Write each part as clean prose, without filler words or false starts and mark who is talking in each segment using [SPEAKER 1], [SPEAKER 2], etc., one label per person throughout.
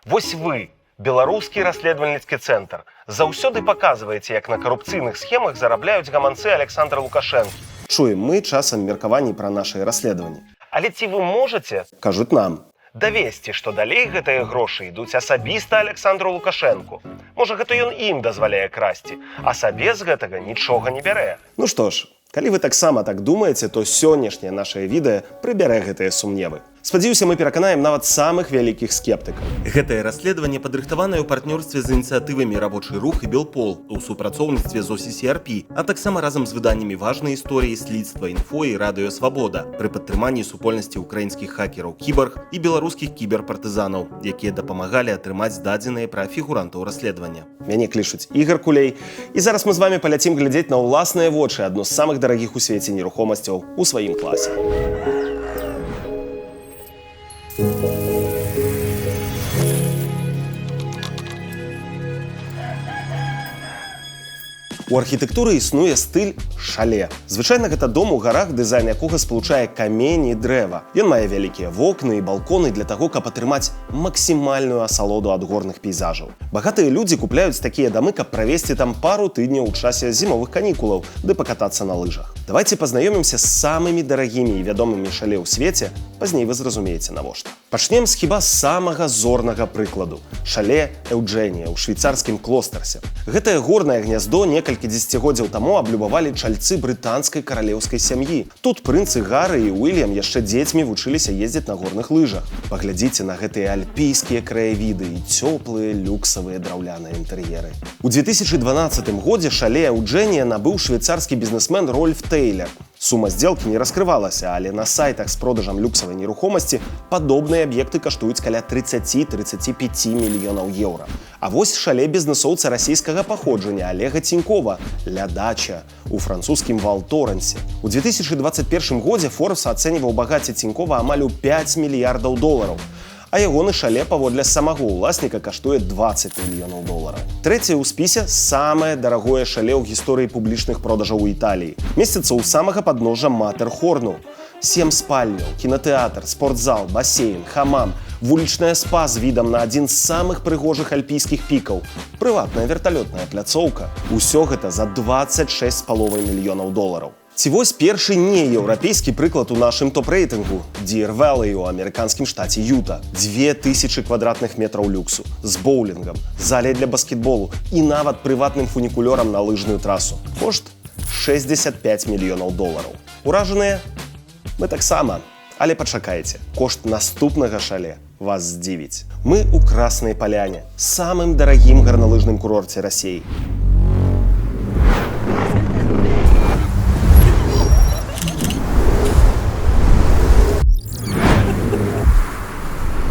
[SPEAKER 1] Вось вы, беларускі расследавальніцкі цэнтр, заўсёды паказваеце, як на карупцыйных схемах зарабляюць гаманцы Александра Лукашэнкі.
[SPEAKER 2] Чуем мы часам меркаванні пра нашыя расследаванні.
[SPEAKER 1] Але ці вы можаце,
[SPEAKER 2] Кажуць нам.
[SPEAKER 1] давесці, што далей гэтыя грошы ідуць асабіста Александру Лукашэнку? Можа, гэта ён ім дазваляе красці, а сабе з гэтага нічога не бярэ?
[SPEAKER 2] Ну што ж, калі вы таксама так думаеце, то сённяшняе нашае відэа прыбярэ гэтыя сумневы. Спадзяюся, мы пераканаем нават самых вялікіх скептыкаў. Гэтае расследаванне падрыхтаванае ў партнёрстве з ініцыятывамі «Рабочы рух» і «Белпол» у супрацоўніцтве з OCCRP, а таксама разам з выданнямі «Важныя історыі», «Слідства інфо» і «Радыё Свабода» пры падтрыманні супольнасці украінскіх хакераў «Кібарг» і беларускіх кіберпартызанаў, якія дапамагалі атрымаць дадзеныя пра фігурантаў расследавання. Мяне клічуць Ігор Кулей, і зараз мы з вамі паляцім глядзець на ўласныя вочы адну з самых дарагіх у свеце нерухомасцяў у сваім класе. У архітэктуры існуе стыль шале. Звычайна гэта дом у гарах, дызайн якога спалучае камень і дрэва. Ён мае вялікія вокны і балконы для таго, каб атрымаць максімальную асалоду ад горных пейзажаў. Багатыя людзі купляюць такія дамы, каб правесці там пару тыдняў у часе зімовых канікулаў ды пакатацца на лыжах. Давайце пазнаёмімся з самымі дарагімі і вядомымі шале ў свеце, пазней вы зразумееце навошта. Пачнем з хіба самага зорнага прыкладу. Шале Эўджэнія ў швейцарскім Клостарсе. Гэтае горнае гняздо некалькі дзесяцігоддзяў таму аблюбавалі чальцы брытанскай каралеўскай сям'і. Тут прынцы Гары і Уільям яшчэ дзецьмі вучыліся ездзіць на горных лыжах. Паглядзіце на гэтыя альпійскія краявіды і цёплыя люксавыя драўляныя інтэр'еры. У 2012 годзе шале Эўджэнія набыў швейцарскі бізнесмен Рольф Тейлер. Сума здзелкі не раскрывалася, але на сайтах з продажам люксавай нерухомасці падобныя аб'екты каштуюць каля 30-35 мільёнаў еўра. А вось шале бізнесоўца расійскага паходжання Олега Тінькова, Ля Дача, у французскім Вал-Торэнсе. У 2021 годзе Forbes ацэньваў багацце Тінькова амаль у 5 мільярдаў долараў. А ягоны шале паводле самого ўласніка каштуе 20 мільёнаў долараў. Трэцяе ў спісе самае дарагое шале ў гісторыі публічных продажаў у Італіі. Месціцца ў самага падножжа Матэрхорну. 7 спальняў, кінатэатр, спортзал, басейн, хамам, вулічная спа з відам на адзін з самых прыгожых альпійскіх пікаў, прыватная верталётная пляцоўка. Усё гэта за 26,5 мільёнаў долараў. Ці вось першы нееўрапейскі прыклад у нашым топ-рэйтынгу – Дир Вэлэй у амерыканскім штаце Юта. 2000 квадратных метраў люксу, з боулінгам, зале для баскетболу і нават прыватным фунікулёрам на лыжную трасу. Кошт – 65 мільёнаў долараў. Уражаныя? Мы таксама. Але пачакайце, кошт наступнага шале вас здзівіць. Мы ў Краснай Паляне, самым дарагім гарналыжным курорце Расіі.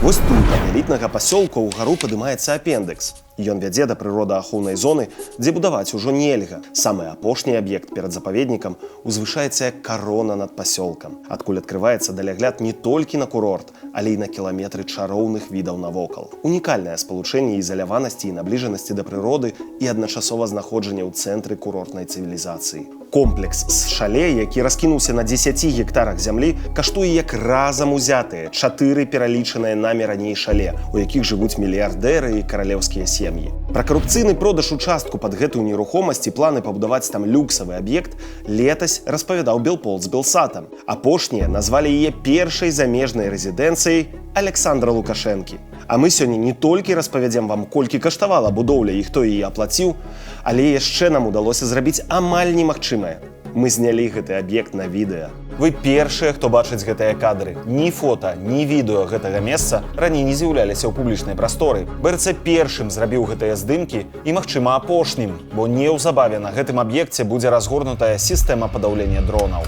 [SPEAKER 2] Вось тут, ад элітнага пасёлка ў гару падымаецца апендыкс. Ён вядзе да прыродаахоўнай зоны, дзе будаваць ужо нельга. Самы апошні аб'ект перад запаведнікам узвышаецца як карона над пасёлкам, адкуль адкрываецца далягляд не толькі на курорт, але і на кіламетры чароўных відаў навокал. Унікальнае спалучэнне ізаляванасці і набліжанасці да прыроды і адначасова знаходжанне ў цэнтры курортнай цывілізацыі. Комплекс з шале, які раскінуўся на 10 гектарах зямлі, каштуе як разам узятыя 4 пералічаныя намі раней шале, у якіх жывуць мільярдэры і каралеўскія сем'і. Пра карупцыйны продаж участку пад гэтую нерухомасць і планы пабудаваць там люксавы аб'ект летась распавядаў Белпол з Белсатам. Апошнія назвалі яе першай замежнай рэзідэнцыяй Александра Лукашэнкі. А мы сёння не толькі распавядзем вам, колькі каштавала будоўля і хто яе аплаціў, але яшчэ нам удалося зрабіць амаль немагчымае. Мы знялі гэты аб'ект на відэа. Вы першыя, хто бачыць гэтыя кадры. Ні фота, ні відэа гэтага месца раней не з'яўляліся ў публічнай прасторы. БРЦ першым зрабіў гэтыя здымкі і, магчыма, апошнім, бо неўзабаве на гэтым аб'екце будзе разгорнутая сістэма падаўлення дронаў.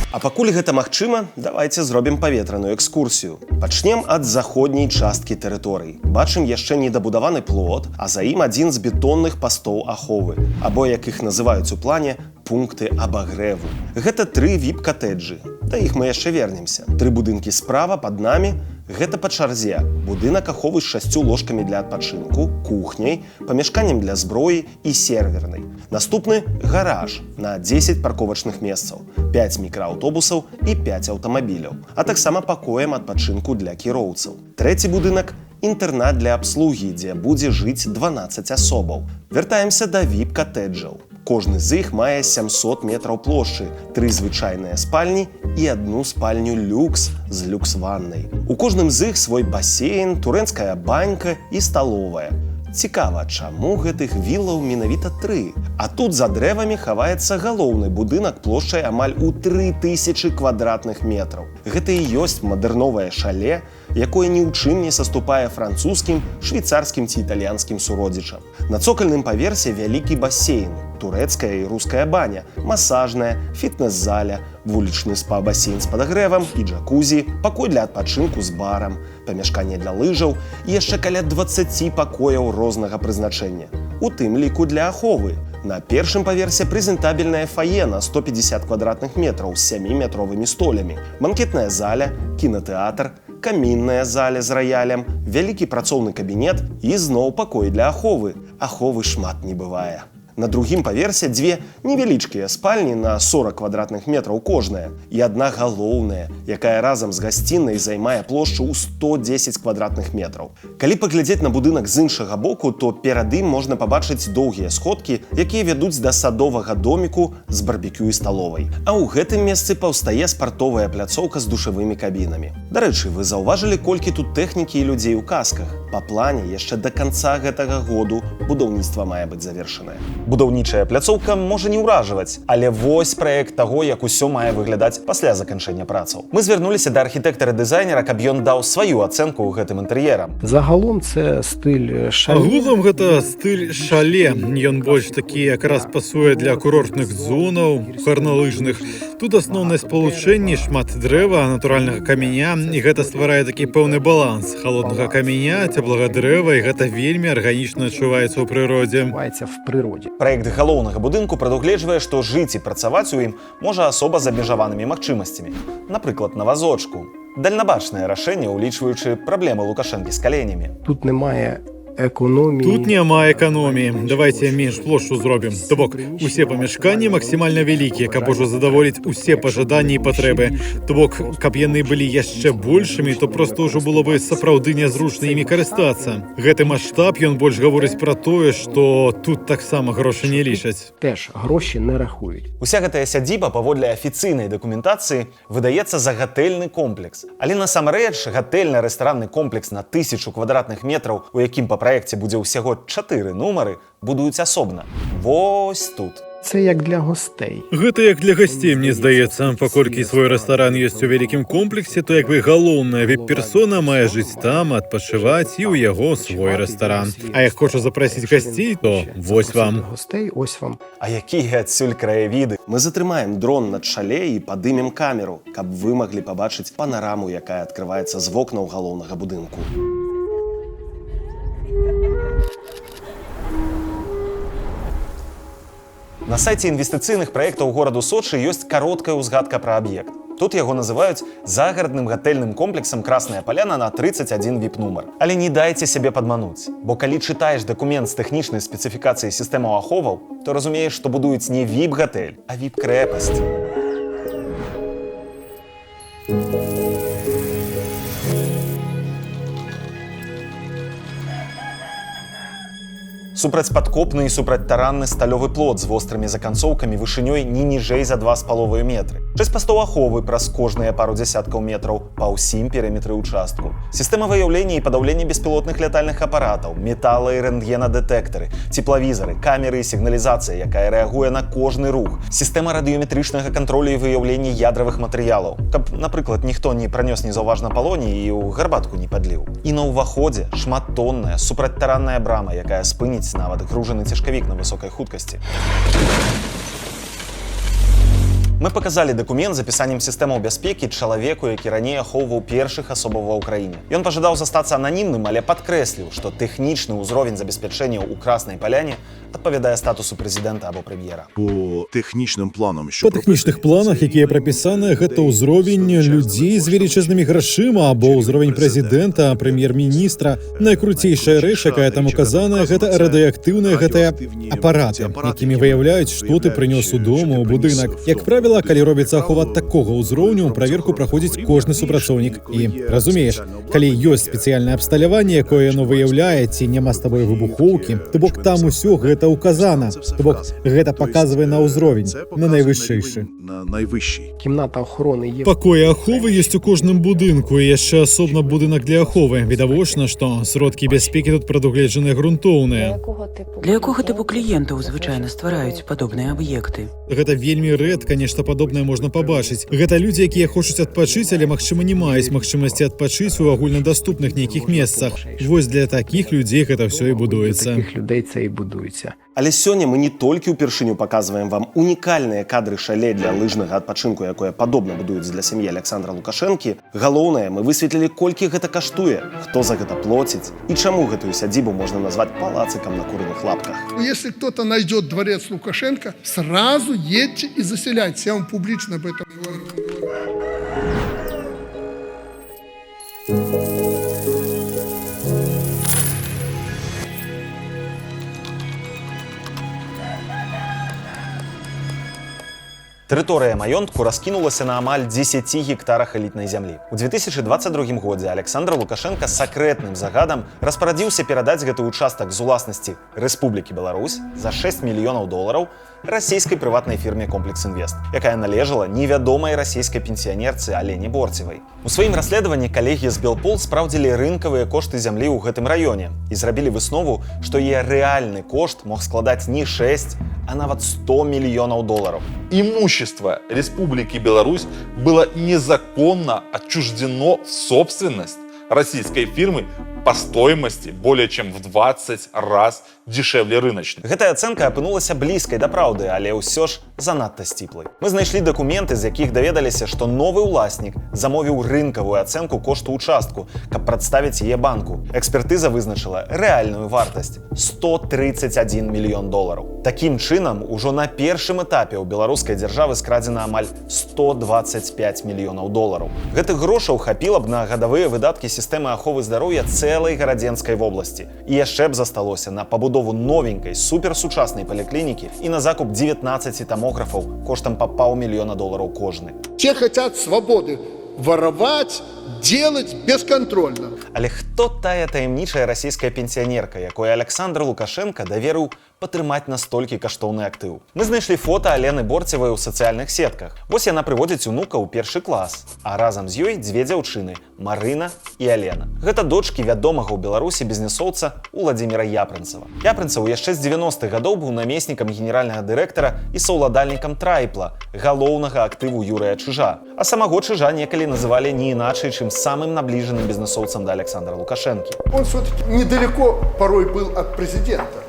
[SPEAKER 2] А пакуль гэта магчыма, давайце зробім паветраную экскурсію. Пачнем ад заходняй часткі тэрыторыі. Бачым яшчэ недабудаваны плот, а за ім адзін з бетонных пастоў аховы, або, як іх называюць у плане, пункты абагрэву. Гэта 3 віп-катэджы. Да іх мы яшчэ вернемся. 3 будынкі справа пад намі. Гэта па чарзе. Будынак аховы з 6 ложкамі для адпачынку, кухняй, памяшканнем для зброі і сервернай. Наступны гараж на 10 парковачных месцаў, 5 мікрааўтобусаў і 5 аўтамабіляў, а таксама пакоем адпачынку для кіроўцаў. Трэці будынак інтэрнат для абслугі, дзе будзе жыць 12 асобаў. Вяртаемся да віп-катэджаў. Кожны з іх мае 700 метраў плошчы, 3 звычайныя спальні і 1 спальню люкс з люкс-ваннай. У кожным з іх свой басейн, турэнская банька і сталовая. Цікава, чаму гэтых вілаў менавіта 3? А тут за дрэвамі хаваецца галоўны будынак плошчай амаль у 3000 квадратных метраў. Гэта і ёсць мадэрновае шале, якое ні ў чым не саступае французскім, швейцарскім ці італьянскім суродзічам. На цокальным паверсе вялікі басейн, турэцкая і руская баня, масажная, фітнес-заля, вулічны спа-басейн з падагрэвам і джакузі, пакой для адпачынку з барам, памяшканне для лыжаў і яшчэ каля 20 пакояў рознага прызначэння, у тым ліку для аховы. На першым паверсе прэзентабельнае фае на 150 квадратных метраў з 7-метровымі столямі, банкетная заля, кінатэатр, камінная заля з раялем, вялікі працоўны кабінет і зноў пакой для аховы. Аховы шмат не бывае. На другім паверсе 2 невялічкія спальні на 40 квадратных метраў кожная і адна галоўная, якая разам з гасцінай займае плошчу ў 110 квадратных метраў. Калі паглядзець на будынак з іншага боку, то перад ім можна пабачыць доўгія сходкі, якія вядуць да садовага доміку з барбекю і сталовай. А ў гэтым месцы паўстае спартовая пляцоўка з душавымі кабінамі. Дарэчы, вы заўважылі, колькі тут тэхнікі і людзей у касках? Па плане яшчэ да канца гэтага году будаўніцтва мае быць завершанае.
[SPEAKER 3] Будаўнічая пляцоўка можа не ўражваць, але вось праект таго, як усё мае выглядаць пасля заканчэння працаў. Мы звярнуліся да архітэктара-дызайнера, каб ён даў сваю ацэнку гэтым інтэр'ерам.
[SPEAKER 4] Загалом це стиль шале.
[SPEAKER 5] Агулам гэта стыль шале. Ён больш такі якраз пасуе для курортных зонаў, гарналыжных. Тут асноўнае спалучэнне, шмат дрэва, натуральнага каменя, і гэта стварае такі пэўны баланс халоднага каменя, цеплага дрэва, і гэта вельмі арганічна адчуваецца ў прыродзе.
[SPEAKER 4] Відбувається в природі.
[SPEAKER 3] Праект галоўнага будынку прадугледжвае, што жыць і працаваць у ім можа асоба з абмежаванымі магчымасцямі. Напрыклад, на вазочку. Дальнабачнае рашэнне, улічваючы праблемы Лукашэнкі з каленямі.
[SPEAKER 4] Тут немає економії.
[SPEAKER 5] Тут няма эканоміі. Давайте менш плошчу зробім. То бок, усе памяшканні максімальна вялікія, каб ужо задаволіць усе пажаданні і патрэбы. То бок, каб яны былі яшчэ большымі, то проста ўжо было бы сапраўды нязручна імі карыстацца. Гэты маштаб, ён больш гаворыць пра тое, што тут таксама грошы не лічаць.
[SPEAKER 4] Теж гроші не рахують.
[SPEAKER 3] Уся гэтая сядзіба паводле афіцыйнай дакументацыі выдаецца за гатэльны комплекс. Але насамрэч гатэльна-рэстаранны комплекс на 1000 квадратных метраў, у якім па праекце будзе ўсяго 4 нумары, будуюць асобна. Вось тут.
[SPEAKER 4] Це як для гостей.
[SPEAKER 5] Гэта як для гасцей, мне здаецца. Паколькі свой рэстаран ёсць у вялікім комплексе, то як бы галоўная віп-персона мае жыць там, адпачываць, і ў яго свой рэстаран. А як хоча запрасіць гасцей, то вось вам.
[SPEAKER 4] Гостей, ось вам.
[SPEAKER 3] А якія адсюль краявіды?
[SPEAKER 2] Мы затрымаем дрон над шале і падымем камеру, каб вы маглі пабачыць панараму, якая адкрываецца з вокнаў галоўнага будынку.
[SPEAKER 3] На сайце інвестыцыйных праектаў гораду Сочы ёсць кароткая ўзгадка пра аб'ект. Тут яго называюць загарадным гатэльным комплексам «Красная Поляна» на 31 віп-нумар. Але не дайце сябе падмануць, бо калі чытаеш дакумент з тэхнічнай спецыфікацыяй сістэмаў аховаў, то разумееш, што будуюць не віп-гатэль, а віп-крэпасць. Супрацьпадкопны і супрацьтаранны сталёвы плот з вострымі заканцоўкамі вышынёй не ніжэй за 2,5 метры. 6 пастоў аховы праз кожныя пару дзясяткаў метраў па ўсім перыметры ўчастку. Сістэма выяўлення і падаўлення беспілотных лятальных апаратаў, метала- і рэнтгенадэтэктары, цеплавізары, камеры і сігналізацыя, якая рэагуе на кожны рух. Сістэма радыёметрычнага кантролю і выяўлення ядравых матэрыялаў, каб, напрыклад, ніхто не пранёс незаўважна палоні і ў гарбатку не падліў. І на ўваходзе шматтонная супрацьтаранная брама, якая спыніць нават гружаны цяжкавік на высокай хуткасці. Мы паказалі дакумент з апісаннем сістэмаў бяспекі чалавеку, які раней ахоўваў першых асобаў ва ўкраіне. Ён пажадаў застацца ананімным, але падкрэсліў, што тэхнічны ўзровень забеспячэння ў Краснай Паляне адпавядае статусу прэзідэнта або прэм'ера.
[SPEAKER 6] По тэхнічным планам,
[SPEAKER 5] Па тэхнічных планах, якія прапісаны, гэта ўзровень людзей з велічэзнымі грашыма або ўзровень прэзідэнта, прэм'ер-міністра. Найкруцейшая рэч, якая там указаная, гэта радыеактыўныя гэтыя апараты, якімі выяўляюць, што ты прынёс у дом, у будынак. Як правіла, правіла, калі робіцца ахова такога ўзроўню, праверку праходзіць кожны супрацоўнік. І, разумееш, калі ёсць спецыяльнае абсталяванне, якое яно выяўляе, ці няма з табой выбухоўкі, то бок там усё гэта ўказана. То бок гэта паказвае на ўзровень, на найвышэйшы.
[SPEAKER 6] На найвищий.
[SPEAKER 4] Кімната охорони є.
[SPEAKER 5] Пакоі аховы ёсць у кожным будынку, і яшчэ асобна будынак для аховы. Відавочна, што сродкі бяспекі тут прадугледжаныя грунтоўныя.
[SPEAKER 7] Для якога типу клієнтаў звычайна ствараюць падобныя аб'екты?
[SPEAKER 5] Гэта вельмі рэдка нешта падобнае можна пабачыць. Гэта людзі, якія хочуць адпачыць, але, магчыма, не маюць магчымасці адпачыць у агульнадаступных нейкіх месцах. Вось для такіх людзей гэта ўсё і будуецца.
[SPEAKER 4] Таких людей це і будується.
[SPEAKER 2] Але сёння мы не толькі ўпершыню паказваем вам унікальныя кадры шале для лыжнага адпачынку, якое падобна будуецца для сям'і Александра Лукашэнкі. Галоўнае, мы высветлілі, колькі гэта каштуе, хто за гэта плоціць і чаму гэтую сядзібу можна назваць палацыкам на курыных лапках.
[SPEAKER 8] Если кто-то найдет дворец Лукашенко, сразу едьте и заселяйтесь. Я вам публично об этом говорю.
[SPEAKER 3] Тэрыторыя маёнтку раскінулася на амаль 10 гектарах элітнай зямлі. У 2022 годзе Александр Лукашенко сакрэтным загадам распарадзіўся перадаць гэты ўчастак з уласнасці Рэспублікі Беларусь за $6 мільёнаў расійскай прыватнай фірме «Комплекс Інвест», якая належала невядомай расійскай пенсіянерцы Алені Борцевай. У сваім расследаванні калегі з Белпол спраўдзілі рынкавыя кошты зямлі ў гэтым раёне і зрабілі выснову, што яе рэальны кошт мог складаць не 6, а нават $100 мільёнаў.
[SPEAKER 9] Имущество Республики Беларусь было незаконно отчуждено в собственность российской фирмы по стоимости более чем в 20 раз дешевле рыночных.
[SPEAKER 3] Гэтая ацэнка апынулася блізкай да праўды, але ўсё ж занадта сціплай. Мы знайшлі дакументы, з якіх даведаліся, што новы ўласнік замовіў рынкавую ацэнку кошту ўчастку, каб прадставіць яе банку. Экспертыза вызначыла рэальную вартасць $131 мільён. Такім чынам, ужо на першым этапе ў беларускай дзяржавы скрадзена амаль $125 мільёнаў. Гэтых грошаў хапіла б на гадавыя выдаткі сістэмы аховы здароўя цэлай гарадзенскай вобласці. І яшчэ б засталося на пабудову новенькай суперсучаснай паліклінікі і на закуп 19 тамографаў коштам па $500 000 кожны.
[SPEAKER 8] Те хотят свободы воровать, делать бесконтрольно.
[SPEAKER 3] Але хто тая таямнічая расійская пенсіянерка, якой Александр Лукашенко даверыў патрымаць настолькі каштоўны актыў? Мы знайшлі фота Алены Борцевай у сацыяльных сетках. Вось яна прыводзіць унука ў першы клас, а разам з ёй дзве дзяўчыны – Марына і Алена. Гэта дочкі вядомага ў Беларусі бізнесоўца Уладзіміра Япрынцева. Япрынцев яшчэ з 90-х гадоў быў намеснікам генеральнага дырэктара і саўладальнікам Трайпла, галоўнага актыву Юрыя Чыжа. А самого Чыжа некалі называлі не іначай, чым самым набліжаным бізнесоўцам да Александра Лукашэнкі.
[SPEAKER 8] Он все-таки недалеко порой был от президента.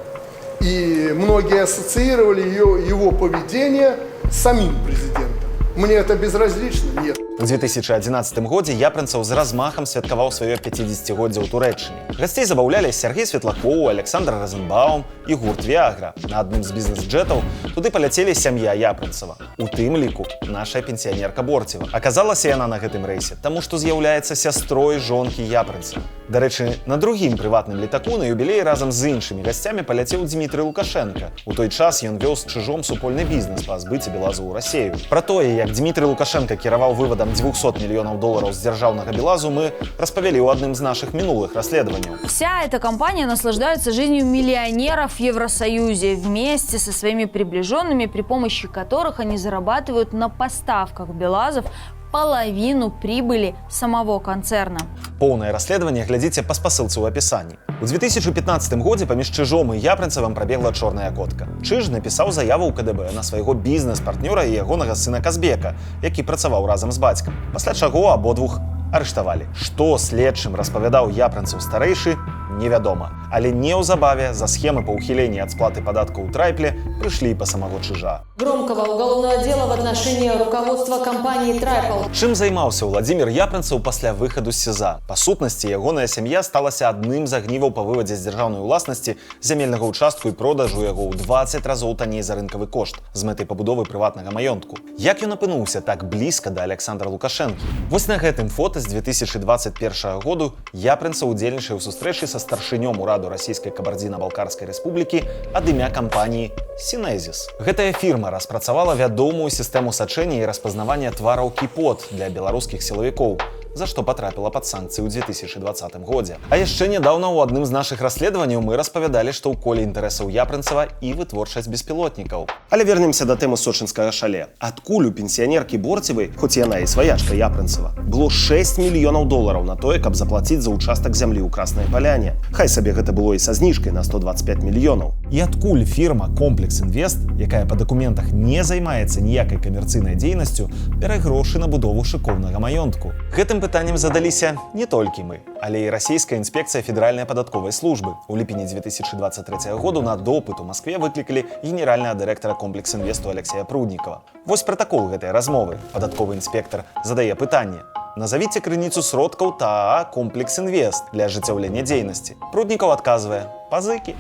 [SPEAKER 8] И многие ассоциировали его поведение с самим президентом. Мне это безразлично? Нет.
[SPEAKER 3] У 2011 годзе Япрынцев з размахам святкаваў сваё 50-годдзе ў Турэччыне. Гасцей забаўлялі Сергей Светлакоў, Александр Розенбаум і гурт Виагра. На адным з бізнес-джетаў туды паляцелі сям'я Япрынцева. У тым ліку наша пенсіянерка Борцева. Аказалася яна на гэтым рэйсе, таму што з'яўляецца сястрой жонкі Япрынцева. Дарэчы, на другім прыватным летаку на юбілеі разам з іншымі гасцямі паляцеў Дмітрый Лукашенко. У той час ён вёў з Чыжом супольны бізнес па збыце белазу ў Расею. Пра тое, як Дмітрый Лукашенко кіраваў вывадам $200 мільёнаў з дзяржаўнага белазу, мы распавялі ў адным з нашых мінулых расследаванняў.
[SPEAKER 10] Вся эта компания наслаждается жизнью миллионеров в Евросоюзе вместе со своими приближенными, при помощи которых они зарабатывают на поставках белазов половину прибыли самого концерна.
[SPEAKER 3] Поўнае расследаванне глядзіце па спасылцы ў апісанні. У 2015 годзе паміж Чыжом і Япрынцевым прабегла чорная котка. Чыж напісаў заяву ў КДБ на свайго бізнес-партнёра і ягонага сына Казбека, які працаваў разам з бацькам. Пасля чаго абодвух арыштавалі. Што следчым распавядаў Япрынцев старэйшы, невядома. Але неўзабаве за схемы па ўхіленні ад сплаты падаткаў у Трайпле прыйшлі па самого Чыжа.
[SPEAKER 11] Громкого уголовного дела в отношении руководства компании Трайпл.
[SPEAKER 3] Чым займаўся Уладзімір Япрынцев пасля выхаду з СІЗА? Па сутнасці, ягоная сям'я сталася адным з агніваў па вывадзе з дзяржаўнай уласнасці зямельнага ўчастку і продажу яго ў 20 разоў танней за рынкавы кошт з мэтай пабудовы прыватнага маёнтку. Як ён апынуўся так блізка да Александра Лукашэнкі? Вось на гэтым фота з 2021 году Япрынцев удзельнічае ў сустрэчы са старшынём ураду расійскай кабардзіна-балкарскай рэспублікі ад імя кампаніі «Сінезіс». Гэтая фірма распрацавала вядомую сістэму сачэння і распазнавання твараў кіпот для беларускіх сілавікоў, за што патрапіла пад санкцыі ў 2020 годзе. А яшчэ нядаўна ў адным з нашых расследаванняў мы распавядалі, што ў коле інтарэсаў Япрынцева і вытворчасць беспілотнікаў.
[SPEAKER 2] Але вернемся да тэмы сочынскага шале. Адкуль у пенсіянеркі Борцевай, хоць яна і сваячка Япрынцева, было 6 мільёнаў долараў на тое, каб заплаціць за ўчастак зямлі ў Краснай Паляне. Хай сабе гэта было і са зніжкай на 125 мільёнаў.
[SPEAKER 3] І адкуль фірма «Комплекс Інвест», якая па дакументах не займаецца ніякай камерцыйнай дзейнасцю, бярэ грошы на будову шыкоўнага маёнтку? Гэтым пытаннем задаліся не толькі мы, але і расійская інспекцыя федэральнай падатковай службы. У ліпені 2023 году на допыт у Маскве выклікалі генеральнага дырэктара «Комплекс Інвесту» Алексея Пруднікова. Вось пратакол гэтай размовы. Падатковы інспектар задае пытанне: назовіце крыніцу сродкаў ТАА «Комплекс Інвест» для ажыццяўлення дзейнасці. Пруднікаў адказвае: пазыкі.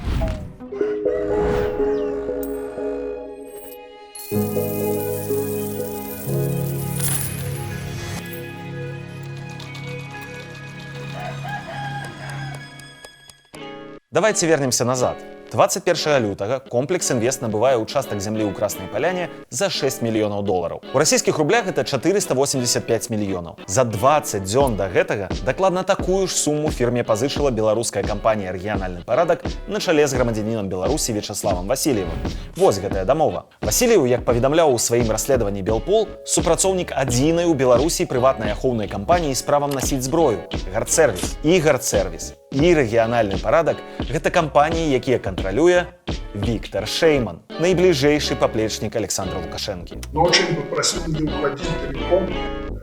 [SPEAKER 3] Давайте вернемся назад. 21 лютага «Комплекс Інвест» набывае ўчастак зямлі ў Краснай Паляне за 6 мільёнаў долараў. У расійскіх рублях гэта 485 мільёнаў. За 20 дзён да гэтага дакладна такую ж суму фірме пазычыла беларуская кампанія «Рэгіянальны парадак» на чале з грамадзянінам Беларусі Вячаславам Васильевым. Вось гэтая дамова. Васильев, як паведамляў у сваім расследаванні Белпол, супрацоўнік адзінай у Беларусі прыватнай ахоўнай кампаніі з правам насіць зброю – «Гардсервіс». І «Гардсервіс», і «Рэгіянальны парадак» – гэта кампаніі, якія кантралюе Виктор Шейман, найближайший поплечник Александра Лукашенки.
[SPEAKER 8] Но очень бы просил не уходить далеко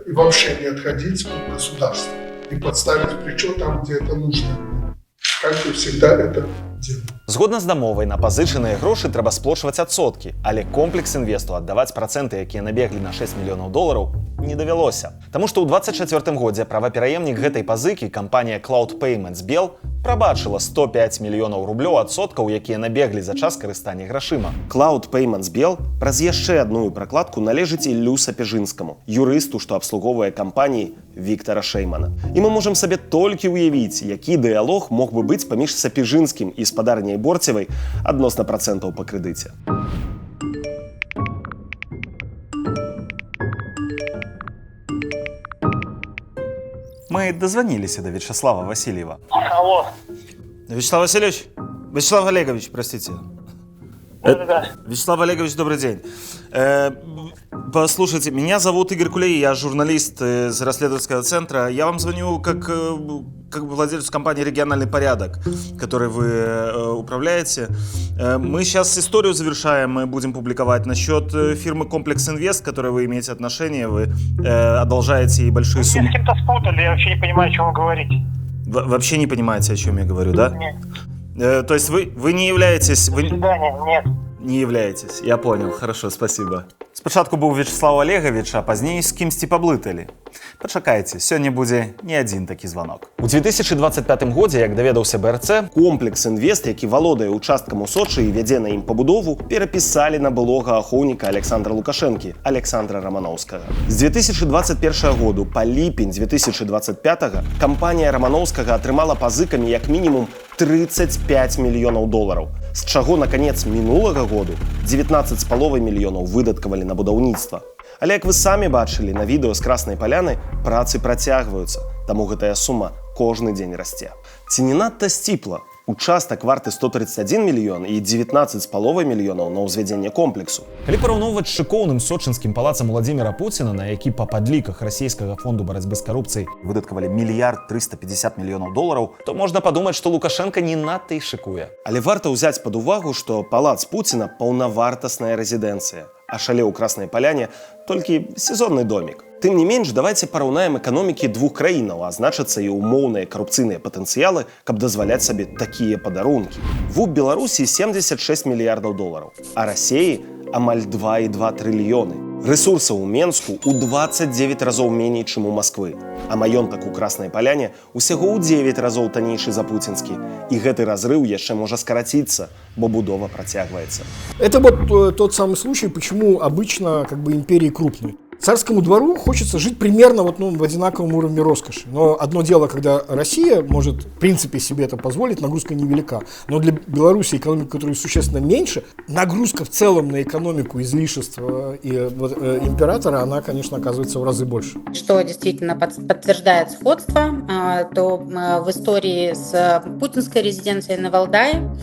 [SPEAKER 8] и вообще не отходить от государства и подставить плечо там, где это нужно. Как бы всегда это делал.
[SPEAKER 3] Згодна з дамовай, на пазычаныя грошы трэба сплочваць адсоткі, але «Комплекс Інвесту» аддаваць працэнты, якія набеглі на 6 мільёнаў долараў, не давялося. Таму што ў 24 годзе правапераемнік гэтай пазыкі, кампанія Cloud Payments Bell, прабачыла 105 мільёнаў рублёў адсоткаў, якія набеглі за час карыстання грашыма.
[SPEAKER 2] Cloud Payments Bell праз яшчэ адную пракладку належыць Іллю Сапежынскаму, юрысту, што абслуговвае кампаніі Віктора Шеймана. І мы можам сабе толькі ўявіць, які дыялог мог бы быць паміж Сапежынскім і спадарняй Борцевай адносна працэнтаў па крэдыце.
[SPEAKER 3] Мы дозвонились до Вячеслава Васильева.
[SPEAKER 12] Алло.
[SPEAKER 2] Вячеслав Васильевич? Вячеслав Олегович, простите.
[SPEAKER 12] Да.
[SPEAKER 2] Вячеслав Олегович, добрый день. Послушайте, меня зовут Игорь Кулей, я журналист из расследовательского центра. Я вам звоню как владелец компании «Региональный порядок», которой вы управляете. Мы сейчас историю завершаем, мы будем публиковать насчет фирмы «Комплекс Инвест», к которой вы имеете отношение, вы одолжаете ей большие суммы.
[SPEAKER 12] Меня с кем-то спутали, я вообще не понимаю, о чем вы говорите.
[SPEAKER 2] Вообще не понимаете, о чем я говорю, да?
[SPEAKER 12] Нет.
[SPEAKER 2] То есть вы не являетесь...
[SPEAKER 12] До свидания, нет.
[SPEAKER 2] Не являетесь, я понял, хорошо, спасибо.
[SPEAKER 3] Спачатку быў Вячеслав Олегович, а пазней з кімсьці паблыталі. Пачакайце, сёння будзе не адзін такі званок. У 2025 годзе, як даведаўся БРЦ,
[SPEAKER 2] «Комплекс Інвест», які валодае участкам у Сочы і вядзе на ім пабудову, перапісалі на былога ахоўніка Александра Лукашэнкі, Александра Раманоўскага. З 2021 году па ліпень 2025 кампанія Раманоўскага атрымала пазыкамі як мінімум 35 мільёнаў долараў, з чаго на канец мінулага году 19,5 мільёнаў выдаткавалі на будаўніцтва. Але як вы самі бачылі на відэо з Краснай Паляны, працы працягваюцца, таму гэтая сума кожны дзень расце. Ці не надта сціпла? Участак варты 131 мільён і 19,5 мільёнаў на ўзвядзенне комплексу.
[SPEAKER 3] Калі параўноўваць з шыкоўным сочынскім палацам Владзіміра Пуціна, на які па падліках расійскага фонду барацьбы з карупцыяй выдаткавалі 1 350 мільёнаў долараў, то можна падумаць, што Лукашенка не надта і шыкуе.
[SPEAKER 2] Але варта ўзяць пад увагу, што палац Пуціна паўнавартасная рэзідэнцыя, а шале ў Краснай Паляне толькі сезонны домік. Тым не менш, давайте параўнаем эканомікі двух краінаў, а значыцца і умоўныя карупцыйныя патэнцыялы, каб дазваляць сабе такія падарункі. ВУП Беларусі 76 мільярдаў долараў, а Расіі амаль 2,2 трыльёны. Рэсурсаў у Менску ў 29 разоў меней, чым у Масквы, а маёнтак у Краснай Паляне усяго ў 9 разоў таннейшы за пуцінскі. І гэты разрыв яшчэ можа скараціцца, бо будова працягваецца.
[SPEAKER 13] Это вот тот самый случай, почему обычно империи крупные. Царскому двору хочется жить примерно в одинаковом уровне роскоши. Но одно дело, когда Россия может, в принципе, себе это позволить, нагрузка невелика. Но для Беларуси, экономика которой существенно меньше, нагрузка в целом на экономику, излишества и императора, она, конечно, оказывается в разы больше.
[SPEAKER 14] Что действительно подтверждает сходство, то в истории с путинской резиденцией на Валдае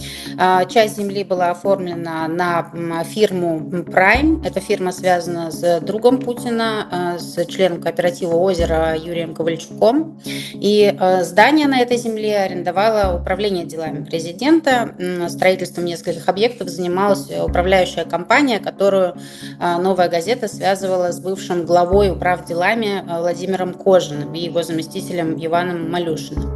[SPEAKER 14] часть земли была оформлена на фирму Prime. Эта фирма связана с другом Путина, с членом кооператива «Озеро» Юрием Ковальчуком. И здание на этой земле арендовало управление делами президента. Строительством нескольких объектов занималась управляющая компания, которую «Новая газета» связывала с бывшим главой управделами Владимиром Кожиным и его заместителем Иваном Малюшиным.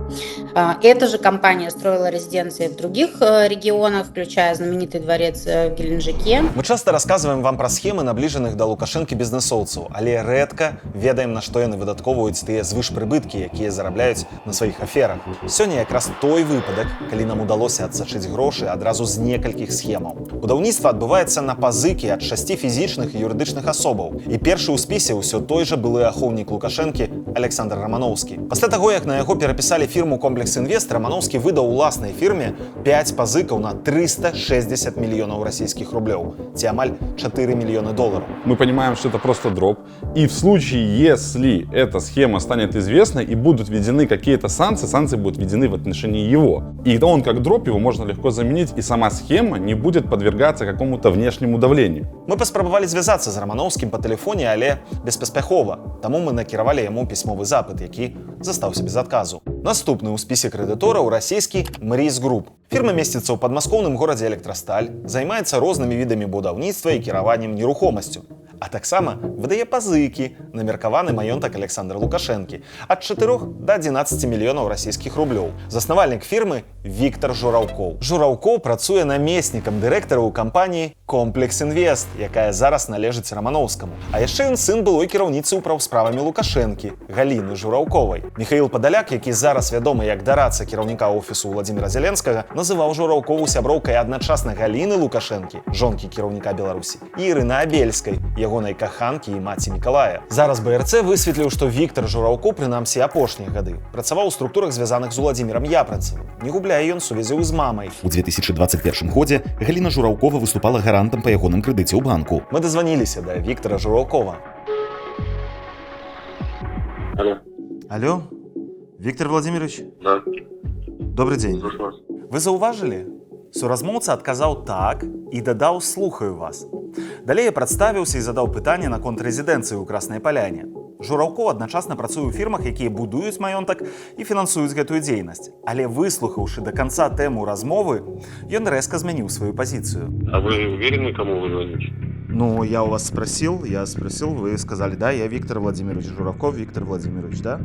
[SPEAKER 14] Эта же компания строила резиденции в других регионах, включая знаменитый дворец в Геленджике.
[SPEAKER 3] Мы часто рассказываем вам про схемы наближаных до Лукашэнкі бізнесоўцаў, але рэдка ведаем, на што яны выдаткоўваюць тыя звышпрыбыткі, якія зарабляюць на сваіх аферах. Сёння якраз той выпадак, калі нам удалося адсачыць грошы адразу з некалькіх схемаў. Будаўніцтва адбываецца на пазыкі ад 6 фізічных і юрыдычных асобаў. І першы ў спісе ўсё той жа былы ахоўнік Лукашэнкі Александр Рамановскі. Пасля таго, як на яго перапісалі фірму «Комплекс Інвест», Рамановскі выдаў уласнай фірме 5 пазыкаў на 360 мільёнаў расійскіх рублёў, ці амаль 4 мільёны долараў.
[SPEAKER 9] Мы понимаем, что это просто дроп. И в случае, если эта схема станет известной и будут введены какие-то санкции, санкции будут введены в отношении его. И он как дроп, его можно легко заменить, и сама схема не будет подвергаться какому-то внешнему давлению.
[SPEAKER 3] Мы паспрабавалі звязацца з Рамановскім па тэлефоне, але беспаспяхова. Таму мы накіравалі яму пісьмовы запыт, які застаўся без адказу. Наступны ў спісе крэдытораў расійскі МРИС Груп. Фірма месціцца ў падмаскоўным горадзе Электрасталь, займаецца рознымі відамі будаўніцтва і кіраваннем нерухомасцю. А таксама выдае пазыкі на меркаваны маёнтак Александра Лукашэнкі ад 4 до 11 мільёнаў расійскіх рублёў. Заснавальнік фірмы Віктор Жураўкоў. Жураўкоў працуе намеснікам дырэктара ў кампаніі «Комплекс Інвест», якая зараз належыць Рамановскаму. А яшчэ ён сын былой кіраўніцы ўпраўсправамі Лукашэнкі, Галіны Жураўковай. Міхаіл Падаляк, які зараз вядомы як дарадца кіраўніка офісу Владзіміра Зеленскага, называў Жураўкову сяброўкай адначасна Галіны Лукашэнкі, жонкі кіраўніка Беларусі, і Ірыны Абельскай, ягонай каханкі і маці Мікалая. Зараз БРЦ высветліў, што Віктор Жураўкоў, прынамсі апошнія гады, працаваў у структурах, звязаных з Уладзімірам Япранцевым. Не губляе ён сувязяў з мамай.
[SPEAKER 15] У 2021 годзе Галіна Жураўкова выступала гарантам па ягоным крэдыце ў банку.
[SPEAKER 3] Мы дазваніліся да Віктора Жураўкова.
[SPEAKER 12] Алло.
[SPEAKER 3] Алло? Віктор Владимирович?
[SPEAKER 12] Да.
[SPEAKER 3] Добрый день. Вы заўважылі? Суразмоўца адказаў так і дадаў «слухаю вас». Далей я прадставіўся і задаў пытанне наконт рэзідэнцыі ў Краснай Паляне. Жураўкоў адначасна працуе ў фірмах, якія будуюць маёнтак і фінансуюць гэтую дзейнасць. Але выслухаўшы да канца тэму размовы, ён рэзка змяніў сваю пазіцыю.
[SPEAKER 12] А вы уверены, кому вы звоните?
[SPEAKER 3] Ну, я у вас спросил, вы сказали, да, я Виктор Владимирович Журавков, Виктор Владимирович, да?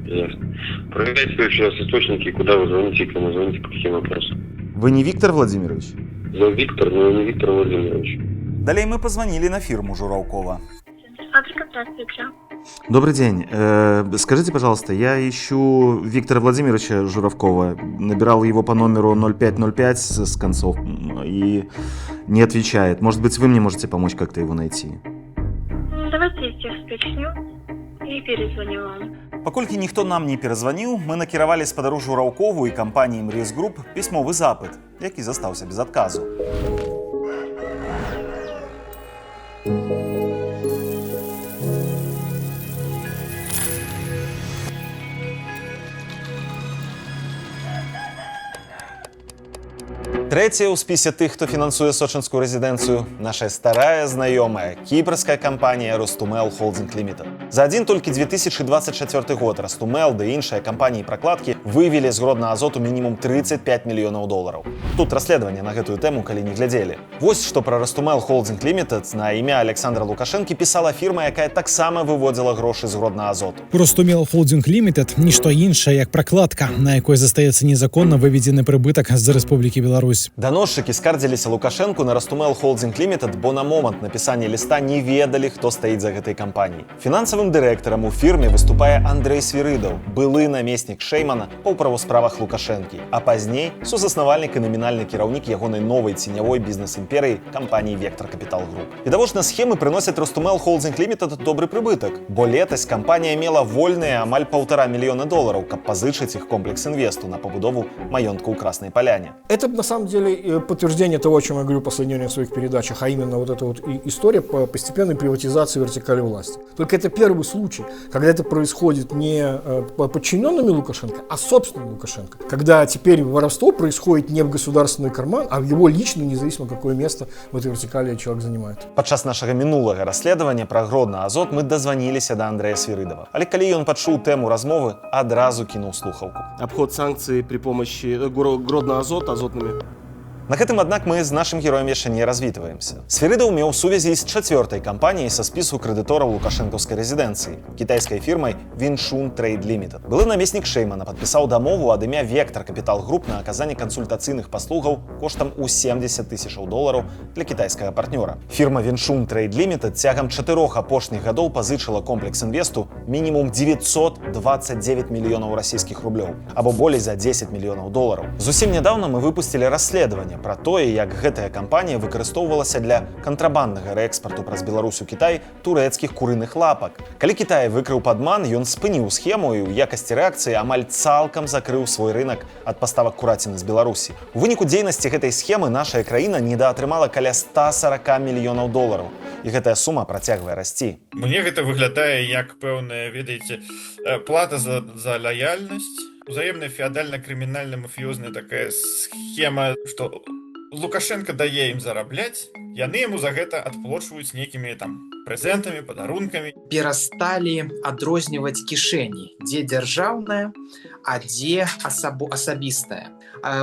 [SPEAKER 12] Ясно. Проверяйте сейчас источники, куда вы звоните и кому звоните, по каким вопросам.
[SPEAKER 3] Вы не Виктор Владимирович?
[SPEAKER 12] Я Виктор, но не Виктор Владимирович.
[SPEAKER 3] Далее мы позвонили на фирму Журавкова. Добрый день. Скажите, пожалуйста, я ищу Виктора Владимировича Журавкова. Набирал его по номеру 0505 с концов и не отвечает. Может быть, вы мне можете помочь как-то его найти?
[SPEAKER 16] Давайте я всех уточню и перезвоню вам.
[SPEAKER 3] Паколькі ніхто нам не перазваніў, мы накіравалі спадару Жураўкову і кампаніі МРИС Груп пісьмовы запыт, які застаўся без адказу. Трэцяя ў спісе тых, хто фінансуе сочынскую рэзідэнцыю, наша старая знаёмая кіпрская кампанія Ростумел Холдинг Лімітед. За адзін толькі 2024 год Ростумел ды іншыя кампаніі пракладкі вывелі з Гродна Азоту мінімум 35 мільёнаў долараў. Тут расследаванне на гэтую тэму, калі не глядзелі. Вось што пра Ростумел Холдинг Лімітед на імя Александра Лукашэнкі пісала фірма, якая таксама выводзіла грошы з Гродна Азоту.
[SPEAKER 17] Ростумел Холдинг Лімітед – нішто іншае, як пракладка, на якой застаецца незаконна выведзены прыбытак з Рэспублікі Беларусь.
[SPEAKER 3] Беларусь. Даносчыкі скардзіліся Лукашэнку на Ростумэл Холдинг Лімітэд, бо на момант напісання ліста не ведалі, хто стаіць за гэтай кампаніяй. Фінансавым дырэктарам у фірме выступае Андрэй Свірыдаў, былы намеснік Шэймана па ўправасправах Лукашэнкі, а пазней сузаснавальнік і намінальны кіраўнік ягонай новай ценявой бізнес-імперыі кампаніі Вектор Капітал Груп. Відавочна, схемы прыносяць Ростумэл Холдинг Лімітэд добры прыбытак, бо летась кампанія мела вольныя амаль $1,5 мільёна, каб пазычыць іх комплекс інвесту на пабудову маёнтка ў Краснай Паляне.
[SPEAKER 13] Это на самом деле подтверждение того, о чем я говорю в последних своих передачах, а именно вот эта вот история по постепенной приватизации вертикали власти. Только это первый случай, когда это происходит не подчиненными Лукашенко, а собственным Лукашенко. Когда теперь воровство происходит не в государственный карман, а в его личный, независимо какое место в этой вертикали человек занимает.
[SPEAKER 3] Падчас нашага мінулага расследавання пра Гродна Азот мы дазваніліся да Андрэя Свірыдава. Але калі ён пачуў тэму размовы, адразу кінуў слухаўку.
[SPEAKER 2] Обход санкций при помощи Гродно Азот, азотными.
[SPEAKER 3] На гэтым, аднак, мы з нашым героем яшчэ не развітваемся. Свірыдаў меў сувязі з 4-й кампаніяй са спісу крэдытораў лукашэнкаўскай рэзідэнцыі, кітайскай фірмай Віншун Трейд Лімітэд. Былы намеснік Шэймана падпісаў дамову ад імя Вектор Капітал Груп на аказанне кансультацыйных паслугаў коштам у $70 000 для кітайскага партнёра. Фірма Віншун Трейд Лімітэд цягам 4 апошніх гадоў пазычыла комплекс інвесту мінімум $929 мільёнаў расійскіх рублёў, або болей за $10 мільёнаў. Зусім нядаўна мы выпусцілі расследаванне пра тое, як гэтая кампанія выкарыстоўвалася для кантрабанднага рэкспарту праз Беларусь у Кітай турэцкіх курыных лапак. Калі Кітай выкрыў падман, ён спыніў схему і ў якасці рэакцыі амаль цалкам закрыў свой рынок ад паставак кураціны з Беларусі. У выніку дзейнасці гэтай схемы нашая краіна недаатрымала каля $140 мільёнаў. І гэтая сума працягвае расці.
[SPEAKER 17] Мне гэта выглядае як пэўная, ведаеце, плата за лаяльнасць. Узаемная феадальна-крымінальна-мафіёзная такая схема, што Лукашенко дае ім зарабляць, яны яму за гэта адплочваюць нейкімі там прэзентамі, падарункамі.
[SPEAKER 18] Перасталі адрозніваць кішэні, дзе дзяржаўная, а дзе асабістая.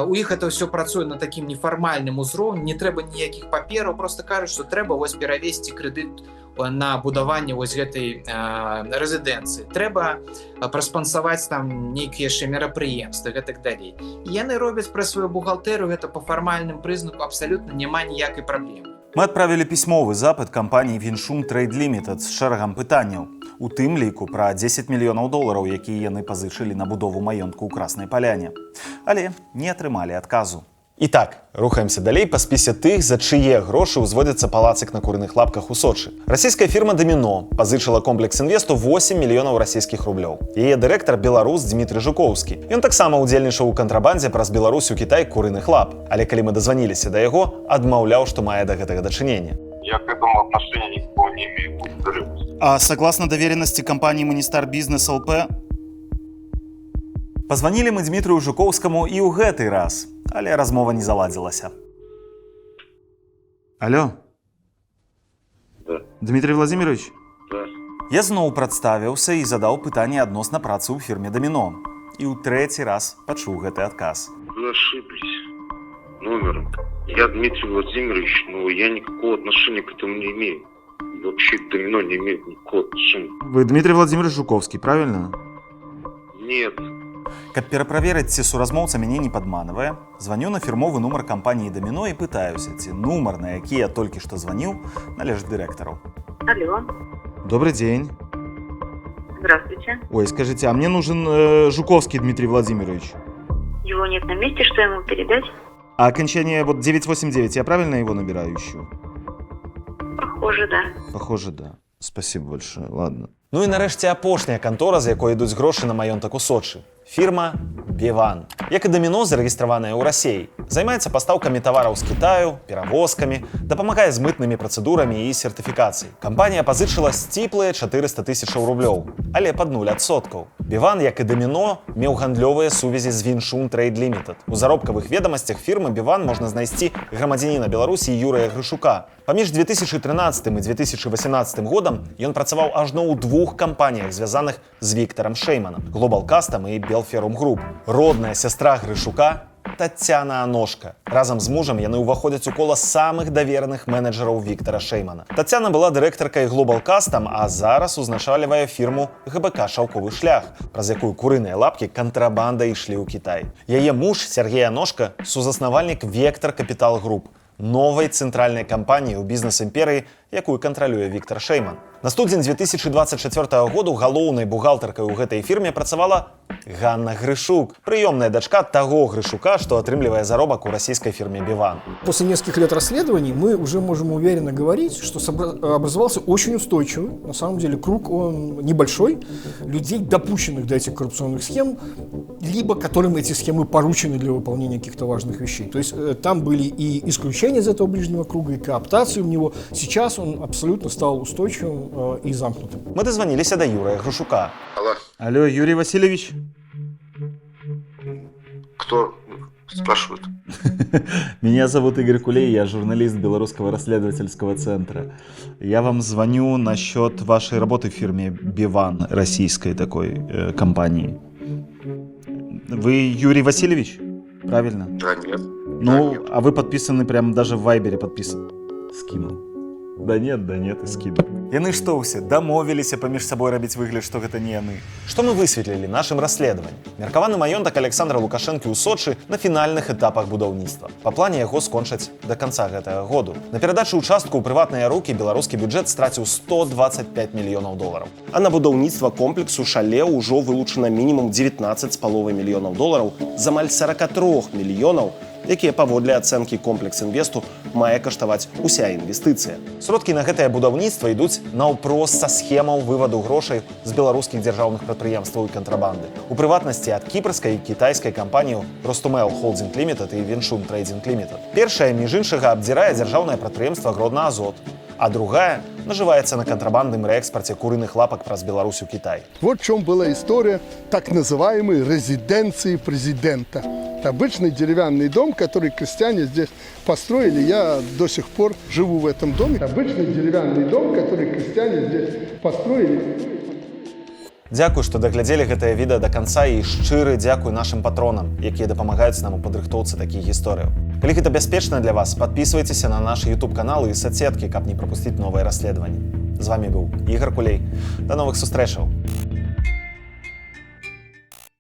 [SPEAKER 18] У іх это ўсё працуе на такім нефармальным узроўні, не трэба ніякіх папераў, просто кажуць, што трэба вось перавесці крэдыт на будаванне вось гэтай рэзідэнцыі. Трэба праспансаваць там нейкія яшчэ мерапрыемствы, гэтак далей. І яны робяць пра сваю бухгалтэрыю гэта па фармальным прызнаку, абсалютна няма ніякай праблемы.
[SPEAKER 3] Мы адправілі пісьмовы запыт кампаніі Віншун Трейд Лімітэд з шэрагам пытанняў, у тым ліку пра $10 мільёнаў, якія яны пазычылі на будову маёнтку ў Краснай Паляне. Але не атрымалі адказу. І так, рухаемся далей па спісе тых, за чые грошы ўзводзіцца палацык на курыных лапках у Сочы. Расійская фірма Домино пазычыла комплекс інвесту $8 мільёнаў расійскіх рублёў. Яе дырэктар беларус Дмітрый Жуковскі. Ён таксама ўдзельнічаў у кантрабандзе праз Беларусь у Кітай курыных лап. Але калі мы дазваніліся да яго, адмаўляў, што мае да гэтага дачынення.
[SPEAKER 12] Я к этому отношения никакого не имею.
[SPEAKER 15] А согласно доверенности компании Ministar Business LP...
[SPEAKER 3] Пазванілі мы Дмітрыю Жуковскаму і ў гэты раз, але размова не заладзілася.
[SPEAKER 15] Алло?
[SPEAKER 12] Да.
[SPEAKER 15] Дмитрий Владимирович?
[SPEAKER 12] Да.
[SPEAKER 3] Я зноў прадставіўся і задаў пытанне адносна працы ў фірме Домино. І ў трэці раз пачуў гэты адказ.
[SPEAKER 12] Вы ошиблись номером. Я Дмитрий Владимирович, но я никакого отношения к этому не имею. Вообще к Домино не имеет никакого отношения.
[SPEAKER 15] Вы Дмитрий Владимирович Жуковский, правильно?
[SPEAKER 12] Нет.
[SPEAKER 3] Каб пераправерыць, ці суразмоўца мяне не падманвае, званю на фірмовы нумар кампаніі Домино і пытаюся, ці нумар, на які я толькі што званіў, належыць дырэктару.
[SPEAKER 16] Алло.
[SPEAKER 15] Добрый день.
[SPEAKER 16] Здравствуйте.
[SPEAKER 15] Ой, скажите, а мне нужен Жуковский Дмитрий Владимирович.
[SPEAKER 16] Его нет на месте, что ему передать?
[SPEAKER 15] А окончание вот 989, я правильно его набираю, ищу?
[SPEAKER 16] Похоже, да.
[SPEAKER 15] Похоже, да. Спасибо большое, ладно.
[SPEAKER 3] Ну і нарэшце апошняя кантора, з якой ідуць грошы на маёнтак у Сочы. Фірма Біван. Як і Домино, зарэгістраваная ў Расіі. Займаецца пастаўкамі тавараў з Кітаю, перавозкамі, дапамагае з мытнымі працэдурамі і сертыфікацыяй. Кампанія пазычыла сціплыя $400 000, але пад 0%. Біван, як і Домино, меў гандлёвыя сувязі з Віншун Трейд Лімітэд. У заробкавых ведамасцях фірмы Біван можна знайсці грамадзяніна Беларусі Юрыя Грышука. Паміж 2013 і 2018 годам ён працаваў ажно ў 2 кампаніях, звязаных з Віктором Шэйманам, Global Custom і Belferum Group. Родная сястра Грышука Тацяна Аношка. Разам з мужам яны ўваходзяць у кола самых давераных менеджераў Віктара Шэймана. Тацяна была дырэктаркай Global Custom, а зараз узначальвае фірму ГБК «Шаўковы шлях», праз якую курыныя лапкі кантрабанда ішлі ў Кітай. Яе муж Сергей Аношка – сузаснавальнік Вектор Капітал Груп, новай цэнтральнай кампаніі ў бізнес-імперыі, якую кантралюе Віктар Шэйман. На студзень 2024 году галоўнай бухгалтаркай у гэтай фірме працавала Ганна Грышук, прыёмная дачка таго Грышука, што атрымлівае заробак у расійскай фірме «Биван».
[SPEAKER 13] После нескольких лет расследований мы уже можем уверенно говорить, что образовался очень устойчивый, на самом деле, круг, он небольшой, людей, допущенных до этих коррупционных схем, либо которым эти схемы поручены для выполнения каких-то важных вещей. То есть там были и исключения из этого ближнего круга, и кооптации в него. Сейчас он абсолютно стал устойчивым и замкнутым.
[SPEAKER 3] Мы дозвонились до Юрия Грышука.
[SPEAKER 12] Алло.
[SPEAKER 5] Алло, Юрий Васильевич?
[SPEAKER 12] Кто спрашивает?
[SPEAKER 19] Меня зовут Игорь Кулей, я журналист Белорусского расследовательского центра. Я вам звоню насчет вашей работы в фирме «Биван», российской такой компании. Вы Юрий Васильевич? Правильно?
[SPEAKER 12] Да, нет.
[SPEAKER 19] Ну, а вы подписаны, прям даже в Вайбере подписаны. Скинул. Да нет, и скинул.
[SPEAKER 3] Яны што ўсе дамовіліся паміж сабой рабіць выгляд, што гэта не яны. Што мы высветлілі нашым расследаваннем? Меркаваны маёнтак Александра Лукашэнкі ў Сочы на фінальных этапах будаўніцтва. Па плане яго скончаць да канца гэтага году. На перадачу ўчастку ў прыватныя рукі беларускі бюджэт страціў $125 мільёнаў.
[SPEAKER 2] А на будаўніцтва комплексу шале ўжо вылучана мінімум $19,5 мільёнаў з амаль 43 мільёнаў, якія паводле ацэнкі комплекс інвесту мае каштаваць уся інвестыцыя.
[SPEAKER 3] Сродкі на гэтае будаўніцтва ідуць наўпрост са схемаў вываду грошай з беларускіх дзяржаўных прадпрыемстваў і кантрабанды. У прыватнасці ад кіпрскай і кітайскай кампаніяў Ростумэл Холдинг Лімітед і Віншун Трейдинг Лімітед. Першая, між іншага, абдзірае дзяржаўнае прадпрыемства Гродна Азот, а другая наживается на контрабандном реэкспорте куриных лапок праз Беларусь у Китай.
[SPEAKER 8] Вот в чем была история так называемой резиденции президента. Это обычный деревянный дом, который крестьяне здесь построили. Я до сих пор живу в этом доме. Обычный деревянный дом, который крестьяне здесь построили.
[SPEAKER 3] Дзякуй, што даглядзелі гэтае відэа да канца і шчыры дзякуй нашым патронам, якія дапамагаюць нам у падрыхтоўцы такіх гісторыяў. Калі гэта бяспечна для вас, подписывайтеся на наш YouTube-канал і соцсеткі, каб не прапусціць новыя расследаванні. З вами быў Ігор Кулей. Да новых сустрэчаў!